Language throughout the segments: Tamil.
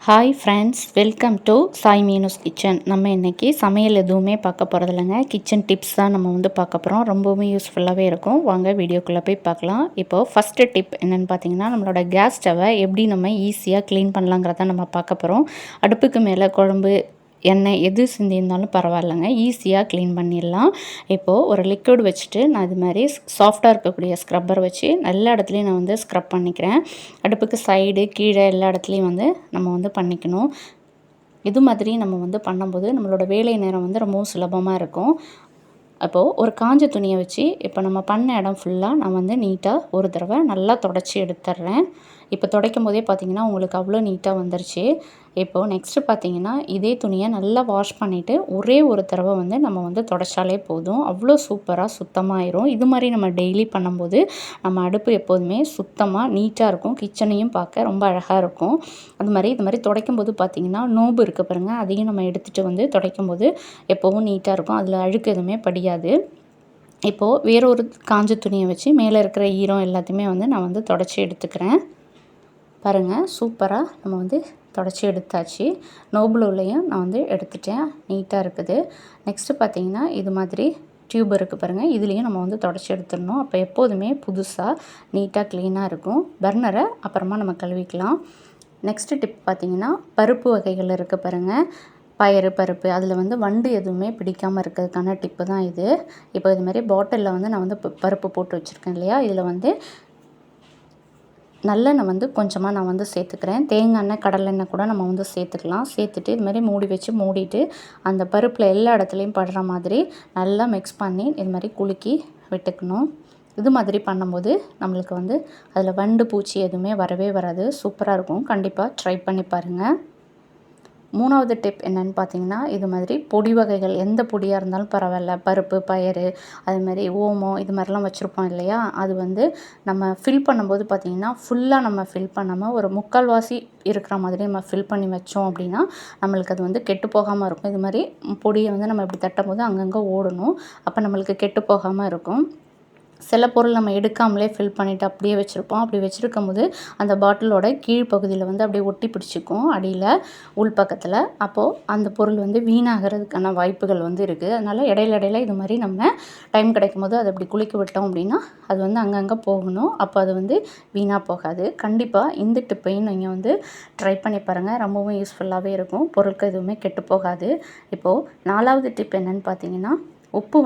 Hi friends, welcome to Sai Meenu's kitchen. நம்ம இன்றைக்கி சமையல் எதுவுமே பார்க்க போகிறதில்லைங்க. கிச்சன் டிப்ஸ் தான் நம்ம பார்க்க போகிறோம். ரொம்பவுமே யூஸ்ஃபுல்லாகவே இருக்கும். வாங்க வீடியோக்குள்ளே போய் பார்க்கலாம். இப்போது ஃபஸ்ட்டு டிப் என்னென்னு பார்த்தீங்கன்னா, நம்மளோட கேஸ் ஸ்டவ்வை எப்படி நம்ம ஈஸியாக க்ளீன் பண்ணலாங்கிறத நம்ம பார்க்க போகிறோம். அடுப்புக்கு மேலே குழம்பு எண்ணெய் எது சிந்தியிருந்தாலும் பரவாயில்லைங்க, ஈஸியாக க்ளீன் பண்ணிடலாம். இப்போது ஒரு லிக்விட் வச்சுட்டு நான் இது மாதிரி சாஃப்டாக இருக்கக்கூடிய ஸ்க்ரப்பர் வச்சு எல்லா இடத்துலையும் நான் ஸ்க்ரப் பண்ணிக்கிறேன். அடுப்புக்கு சைடு கீழே எல்லா இடத்துலையும் நம்ம பண்ணிக்கணும். இது மாதிரி நம்ம பண்ணும்போது நம்மளோட வேலை நேரம் ரொம்பவும் சுலபமாக இருக்கும். அப்போது ஒரு காஞ்ச துணியை வச்சு இப்போ நம்ம பண்ண இடம் ஃபுல்லாக நான் நீட்டாக ஒரு தடவை நல்லா தொடச்சி எடுத்துட்றேன். இப்போ துடைக்கும் போதே பார்த்திங்கன்னா உங்களுக்கு அவ்வளோ நீட்டாக வந்துருச்சு. இப்போது நெக்ஸ்ட்டு பார்த்திங்கன்னா இதே துணியை நல்லா வாஷ் பண்ணிவிட்டு ஒரே ஒரு தடவை நம்ம தொடச்சாலே போதும். அவ்வளோ சூப்பராக சுத்தமாயிரும். இது மாதிரி நம்ம டெய்லி பண்ணும்போது நம்ம அடுப்பு எப்போதுமே சுத்தமாக நீட்டாக இருக்கும். கிச்சனையும் பார்க்க ரொம்ப அழகாக இருக்கும். அது மாதிரி இது மாதிரி துடைக்கும் போது பார்த்திங்கன்னா நோம்பு இருக்க பாருங்கள், அதையும் நம்ம எடுத்துகிட்டு துடைக்கும் போது எப்போவும் நீட்டாக இருக்கும். அதில் அழுக்கு எதுவுமே படியாது. இப்போது வேறொரு காஞ்ச துணியை வச்சு மேலே இருக்கிற ஈரம் எல்லாத்தையுமே நான் தொடச்சி எடுத்துக்கிறேன். பாருங்கள், சூப்பராக நம்ம தொடச்சி எடுத்தாச்சு. நோபில் உள்ளேயும் நான் எடுத்துட்டேன். நீட்டாக இருக்குது. நெக்ஸ்ட்டு பார்த்திங்கன்னா இது மாதிரி டியூப் இருக்குது பாருங்கள், இதுலேயும் நம்ம தொடச்சி எடுத்துடணும். அப்போ எப்போதுமே புதுசாக நீட்டாக க்ளீனாக இருக்கும். பர்னரை அப்புறமா நம்ம கழுவிக்கலாம். நெக்ஸ்ட்டு டிப் பார்த்திங்கன்னா பருப்பு வகைகள் இருக்குது பாருங்கள், பயறு பருப்பு, அதில் வண்டு எதுவுமே பிடிக்காமல் இருக்கிறதுக்கான டிப்பு தான் இது. இப்போ இது மாதிரி பாட்டிலில் நான் பருப்பு போட்டு வச்சுருக்கேன் இல்லையா, இதில் நல்லெண்ணெய் கொஞ்சமாக நான் சேர்த்துக்கிறேன். தேங்காய் எண்ணெய் கடலெண்ணெய் கூட நம்ம சேர்த்துக்கலாம். சேர்த்துட்டு இது மாதிரி மூடி வச்சு மூடிட்டு அந்த பருப்பில் எல்லா இடத்துலையும் படுற மாதிரி நல்லா மிக்ஸ் பண்ணி இது மாதிரி குலுக்கி விட்டுக்கணும். இது மாதிரி பண்ணும்போது நம்மளுக்கு அதில் வண்டு பூச்சி எதுவுமே வரவே வராது. சூப்பராக இருக்கும். கண்டிப்பாக ட்ரை பண்ணி பாருங்கள். மூணாவது டிப் என்னென்னு பார்த்தீங்கன்னா, இது மாதிரி பொடி வகைகள் எந்த பொடியாக இருந்தாலும் பரவாயில்ல, பருப்பு பயறு அது மாதிரி ஓமம் இது மாதிரிலாம் வச்சுருப்போம் இல்லையா, அது நம்ம ஃபில் பண்ணும்போது பார்த்திங்கன்னா ஃபுல்லாக நம்ம ஃபில் பண்ணாமல் ஒரு முக்கால்வாசி இருக்கிற மாதிரி நம்ம ஃபில் பண்ணி வச்சோம் அப்படின்னா நம்மளுக்கு அது கெட்டு போகாமல் இருக்கும். இது மாதிரி பொடியை நம்ம இப்படி தட்டும் போது அங்கங்கே ஓடணும். அப்போ நம்மளுக்கு கெட்டு போகாமல் இருக்கும். சில பொருள் நம்ம எடுக்காமலே ஃபில் பண்ணிவிட்டு அப்படியே வச்சுருப்போம். அப்படி வச்சுருக்கும் போது அந்த பாட்டிலோட கீழ்ப்பகுதியில் அப்படியே ஒட்டி பிடிச்சிக்கும் அடியில் உள்பக்கத்தில். அப்போது அந்த பொருள் வீணாகிறதுக்கான வாய்ப்புகள் இருக்குது. அதனால் இடையில இது மாதிரி நம்ம டைம் கிடைக்கும் போது அதை அப்படி குலுக்கி விட்டோம் அப்படின்னா அது அங்கங்கே போகணும். அப்போ அது வீணாக போகாது. கண்டிப்பாக இந்த டிப்பையும் நீங்கள் ட்ரை பண்ணி பாருங்கள். ரொம்பவும் யூஸ்ஃபுல்லாகவே இருக்கும். பொருட்கள் எதுவுமே கெட்டு போகாது. இப்போது 4வது டிப் என்னென்னு பார்த்தீங்கன்னா, உப்பு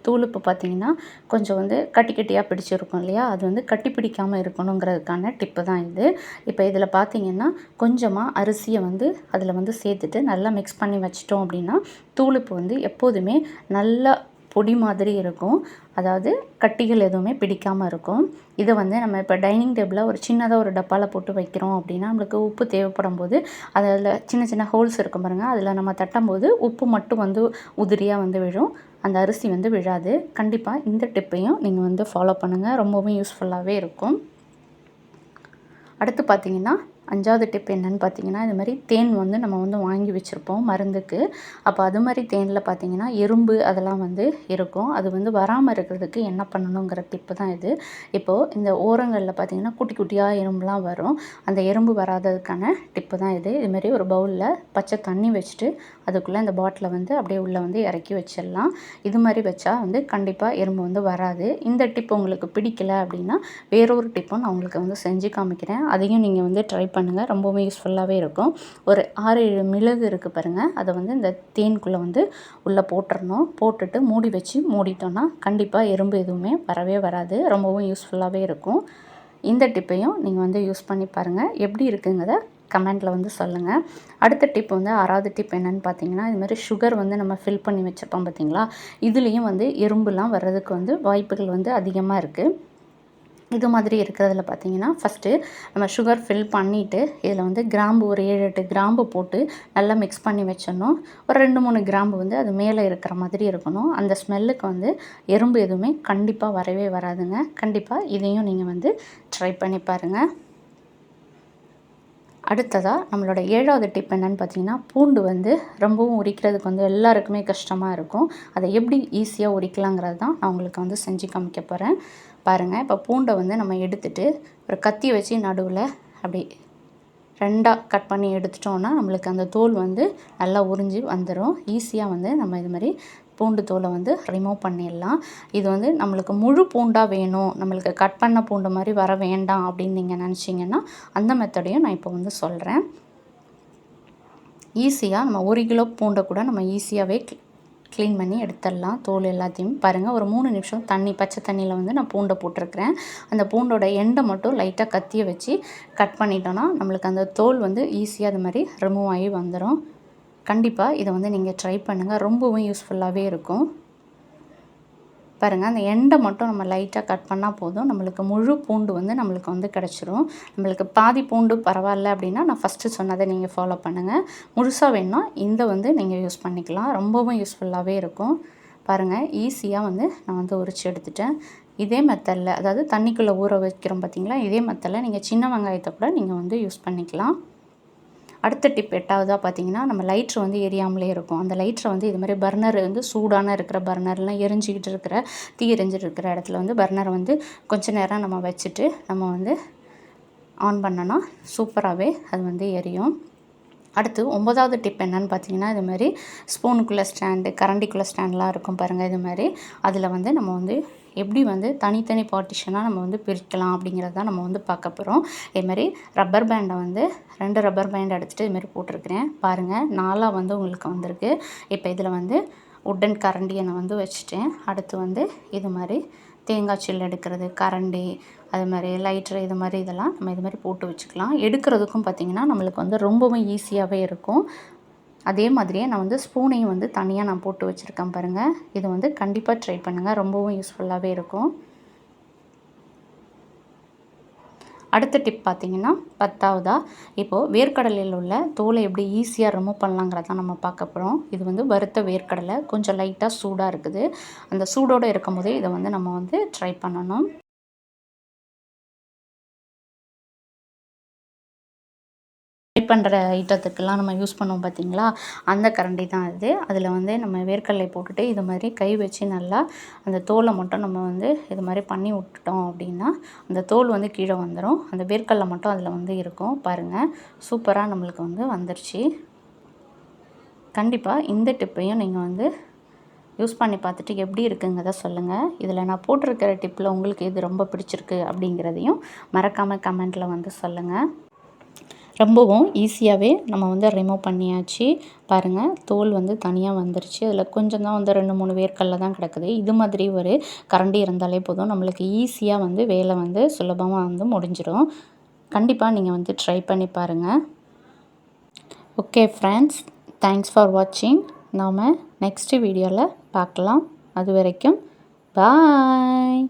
தூள் உப்பு பார்த்திங்கன்னா கொஞ்சம் கட்டி கட்டியாக பிடிச்சிருக்கும் இல்லையா, அது கட்டி பிடிக்காமல் இருக்கணுங்கிறதுக்கான டிப்பு தான் இது. இப்போ இதில் பார்த்திங்கன்னா கொஞ்சமாக அரிசியை அதில் சேர்த்துட்டு நல்லா மிக்ஸ் பண்ணி வச்சிட்டோம் அப்படின்னா தூள் உப்பு எப்போதுமே நல்லா பொடி மாதிரி இருக்கும். அதாவது கட்டிகள் எதுவுமே பிடிக்காமல் இருக்கும். இதை நம்ம இப்போ டைனிங் டேபிளில் ஒரு சின்னதாக ஒரு டப்பாவில் போட்டு வைக்கிறோம் அப்படின்னா நம்மளுக்கு உப்பு தேவைப்படும் போது அதில் சின்ன சின்ன ஹோல்ஸ் இருக்கும் பாருங்கள், அதில் நம்ம தட்டும்போது உப்பு மட்டும் உதிரியாக விழும். அந்த அரிசி விழாது. கண்டிப்பாக இந்த டிப்பையும் நீங்கள் ஃபாலோ பண்ணுங்கள். ரொம்பவும் யூஸ்ஃபுல்லாகவே இருக்கும். அடுத்து பார்த்திங்கன்னா 5வது டிப் என்னென்னு பார்த்தீங்கன்னா, இது மாதிரி தேன் நம்ம வாங்கி வச்சுருப்போம் மருந்துக்கு. அப்போ அது மாதிரி தேனில் பார்த்திங்கன்னா எறும்பு அதெல்லாம் இருக்கும். அது வராமல் இருக்கிறதுக்கு என்ன பண்ணணுங்கிற டிப்பு தான் இது. இப்போது இந்த ஓரங்களில் பார்த்திங்கன்னா குட்டி குட்டியாக எறும்புலாம் வரும். அந்த எறும்பு வராததுக்கான டிப்பு தான் இது. இதுமாரி ஒரு பவுலில் பச்சை தண்ணி வச்சுட்டு அதுக்குள்ளே இந்த பாட்டிலை அப்படியே உள்ளே இறக்கி வச்சிடலாம். இது மாதிரி வச்சா கண்டிப்பாக எறும்பு வராது. இந்த டிப் உங்களுக்கு பிடிக்கல அப்படின்னா வேறொரு டிப்பும் நான் உங்களுக்கு செஞ்சு காமிக்கிறேன். அதையும் நீங்கள் ட்ரை பண்ணுங்கள். ரொம்பவே யூஸ்ஃபுல்லாகவே இருக்கும். ஒரு 6-7 மிளகு இருக்குது பாருங்கள், அதை இந்த தேனுக்குள்ளே உள்ளே போட்டுறணும். போட்டுட்டு மூடி வச்சு மூடிட்டோன்னா கண்டிப்பாக எறும்பு எதுவுமே வரவே வராது. ரொம்பவும் யூஸ்ஃபுல்லாகவே இருக்கும். இந்த டிப்பையும் நீங்கள் யூஸ் பண்ணி பாருங்கள். எப்படி இருக்குங்கிறத கமெண்ட்டில் சொல்லுங்கள். அடுத்த டிப் 6வது டிப் என்னென்னு பார்த்தீங்கன்னா, இதுமாதிரி சுகர் நம்ம ஃபில் பண்ணி வச்சுருப்போம் பார்த்தீங்களா, இதுலேயும் எறும்புலாம் வர்றதுக்கு வாய்ப்புகள் அதிகமாக இருக்குது. இது மாதிரி இருக்கிறதுல பார்த்திங்கன்னா ஃபஸ்ட்டு நம்ம சுகர் ஃபில் பண்ணிவிட்டு இதில் கிராம்பு ஒரு 7-8 கிராம்பு போட்டு நல்லா மிக்ஸ் பண்ணி வச்சிடணும். ஒரு 2-3 கிராம்பு அது மேலே இருக்கிற மாதிரி இருக்கணும். அந்த ஸ்மெல்லுக்கு எறும்பு எதுவுமே கண்டிப்பாக வரவே வராதுங்க. கண்டிப்பாக இதையும் நீங்கள் ட்ரை பண்ணி பாருங்கள். அடுத்ததாக நம்மளோட 7வது டிப் என்னென்னு பார்த்தீங்கன்னா, பூண்டு ரொம்பவும் உரிக்கிறதுக்கு எல்லாருக்குமே கஷ்டமாக இருக்கும். அதை எப்படி ஈஸியாக உரிக்கலாங்கிறது தான் நான் உங்களுக்கு செஞ்சு காமிக்க போகிறேன். பாருங்கள், இப்போ பூண்டை நம்ம எடுத்துகிட்டு ஒரு கத்தி வச்சு நடுவில் அப்படி 2ஆக கட் பண்ணி எடுத்துட்டோன்னா நம்மளுக்கு அந்த தோல் வந்து நல்லா உறிஞ்சி வந்துடும். ஈஸியாக வந்து நம்ம இது மாதிரி பூண்டு தோலை வந்து ரிமூவ் பண்ணிடலாம். இது வந்து நம்மளுக்கு முழு பூண்டாக வேணும், நம்மளுக்கு கட் பண்ண பூண்டு மாதிரி வர வேண்டாம் அப்படின்னு நீங்கள் நினச்சிங்கன்னா அந்த மெத்தடையும் நான் இப்போ வந்து சொல்கிறேன். ஈஸியாக நம்ம 1 கிலோ பூண்டை கூட நம்ம ஈஸியாகவே க்ளீன் பண்ணி எடுத்துடலாம். தோல் எல்லாத்தையும் பாருங்கள், ஒரு 3 நிமிஷம் பச்சை தண்ணியில் வந்து நான் பூண்டை போட்டிருக்கிறேன். அந்த பூண்டோட எண்டை மட்டும் லைட்டாக கத்தியை வச்சு கட் பண்ணிட்டோன்னா நம்மளுக்கு அந்த தோல் வந்து ஈஸியாக அது மாதிரி ரிமூவ் ஆகி வந்துடும். கண்டிப்பாக இதை வந்து நீங்கள் ட்ரை பண்ணுங்கள், ரொம்பவும் யூஸ்ஃபுல்லாகவே இருக்கும். பாருங்கள், அந்த எண்டை மட்டும் நம்ம லைட்டாக கட் பண்ணால் போதும், நம்மளுக்கு முழு பூண்டு வந்து நம்மளுக்கு வந்து கிடச்சிரும். நம்மளுக்கு பாதி பூண்டு பரவாயில்ல அப்படின்னா நான் ஃபஸ்ட்டு சொன்னதை நீங்கள் ஃபாலோ பண்ணுங்கள். முழுசாக வேணுன்னா இந்த வந்து நீங்கள் யூஸ் பண்ணிக்கலாம், ரொம்பவும் யூஸ்ஃபுல்லாகவே இருக்கும். பாருங்கள், ஈஸியாக வந்து நான் வந்து உரித்து எடுத்துட்டேன். இதே மெத்தடில், அதாவது தண்ணிக்குள்ளே ஊற வைக்கிறோம் பார்த்திங்களா, இதே மெத்தடில் நீங்கள் சின்ன வெங்காயத்தை கூட நீங்கள் வந்து யூஸ் பண்ணிக்கலாம். அடுத்த டிப் 8ஆவதாக பார்த்தீங்கன்னா, நம்ம லைட்ரு வந்து எரியாமலே இருக்கும். அந்த லைட்ரை வந்து இது மாதிரி பர்னர் வந்து சூடான இருக்கிற பர்னர்லாம் எரிஞ்சிக்கிட்டு இருக்கிற தீ எரிஞ்சிட்டு இருக்கிற இடத்துல வந்து பர்னரை வந்து கொஞ்சம் நேரம் நம்ம வச்சுட்டு நம்ம வந்து ஆன் பண்ணோன்னா சூப்பராகவே அது வந்து எரியும். அடுத்து 9ஆவது டிப் என்னன்னு பார்த்தீங்கன்னா, இது மாதிரி ஸ்பூனுக்குள்ளே ஸ்டாண்டு, கரண்டிக்குள்ளே ஸ்டாண்ட்லாம் இருக்கும் பாருங்கள். இது மாதிரி அதில் வந்து நம்ம வந்து எப்படி வந்து தனித்தனி பார்ட்டிஷனாக நம்ம வந்து பிரிக்கலாம் அப்படிங்கிறது தான் நம்ம வந்து பார்க்க போகிறோம். இதுமாதிரி ரப்பர் பேண்டை வந்து 2 ரப்பர் பேண்ட் எடுத்துகிட்டு இதுமாரி போட்டிருக்கிறேன் பாருங்கள், 4ஆக வந்து உங்களுக்கு வந்திருக்கு. இப்போ இதில் வந்து உட்டன் கரண்டியை நான் வந்து வச்சுட்டேன். அடுத்து வந்து இது மாதிரி தேங்காய் சில் எடுக்கிறது கரண்டி, அது மாதிரி லைட்ரு, இது மாதிரி இதெல்லாம் நம்ம இது மாதிரி போட்டு வச்சுக்கலாம். எடுக்கிறதுக்கும் பார்த்திங்கன்னா நம்மளுக்கு வந்து ரொம்பவும் ஈஸியாகவே இருக்கும். அதே மாதிரியே நான் வந்து ஸ்பூனையும் வந்து தனியாக நான் போட்டு வச்சுருக்கேன் பாருங்கள். இது வந்து கண்டிப்பாக ட்ரை பண்ணுங்கள், ரொம்பவும் யூஸ்ஃபுல்லாகவே இருக்கும். அடுத்த டிப் பார்த்திங்கன்னா 10ஆவதாக, இப்போது வேர்க்கடலையில் உள்ள தோலை எப்படி ஈஸியாக ரிமூவ் பண்ணலாங்கிறதான் நம்ம பார்க்க போகிறோம். இது வந்து வறுத்த வேர்க்கடலை கொஞ்சம் லைட்டாக சூடாக இருக்குது. அந்த சூடோடு இருக்கும் போதே இதை வந்து நம்ம வந்து ட்ரை பண்ணணும். ஃப்ரை பண்ணுற ஐட்டத்துக்கெல்லாம் நம்ம யூஸ் பண்ணுவோம் பார்த்திங்களா, அந்த கரண்டி தான் இது. அதில் வந்து நம்ம வேர்க்கடலை போட்டுட்டு இது மாதிரி கை வச்சு நல்லா அந்த தோலை மட்டும் நம்ம வந்து இது மாதிரி பண்ணி விட்டுட்டோம் அப்படின்னா அந்த தோல் வந்து கீழே வந்துடும். அந்த வேர்க்கடலை மட்டும் அதில் வந்து இருக்கும். பாருங்கள், சூப்பராக நம்மளுக்கு வந்து வந்துருச்சு. கண்டிப்பாக இந்த டிப்பையும் நீங்கள் வந்து யூஸ் பண்ணி பார்த்துட்டு எப்படி இருக்குங்கிறத சொல்லுங்கள். இதில் நான் போட்டிருக்கிற டிப்பில் உங்களுக்கு எது ரொம்ப பிடிச்சிருக்கு அப்படிங்கிறதையும் மறக்காமல் கமெண்ட்டில் வந்து சொல்லுங்கள். ரொம்பவும் ஈஸியாகவே நம்ம வந்து ரிமூவ் பண்ணியாச்சு. பாருங்கள், தோல் வந்து தனியாக வந்துருச்சு. அதில் கொஞ்சம் தான் வந்து 2, 3 வேர்க்கடலை தான் கிடக்குது. இது மாதிரி ஒரு கரண்டி இருந்தாலே போதும், நம்மளுக்கு ஈஸியாக வந்து வேலை வந்து சுலபமாக வந்து முடிஞ்சிடும். கண்டிப்பாக நீங்கள் வந்து ட்ரை பண்ணி பாருங்கள். ஓகே ஃப்ரெண்ட்ஸ், தேங்க்ஸ் ஃபார் வாட்சிங். நாம் நெக்ஸ்ட் வீடியோவில் பார்க்கலாம். அது வரைக்கும் பாய்.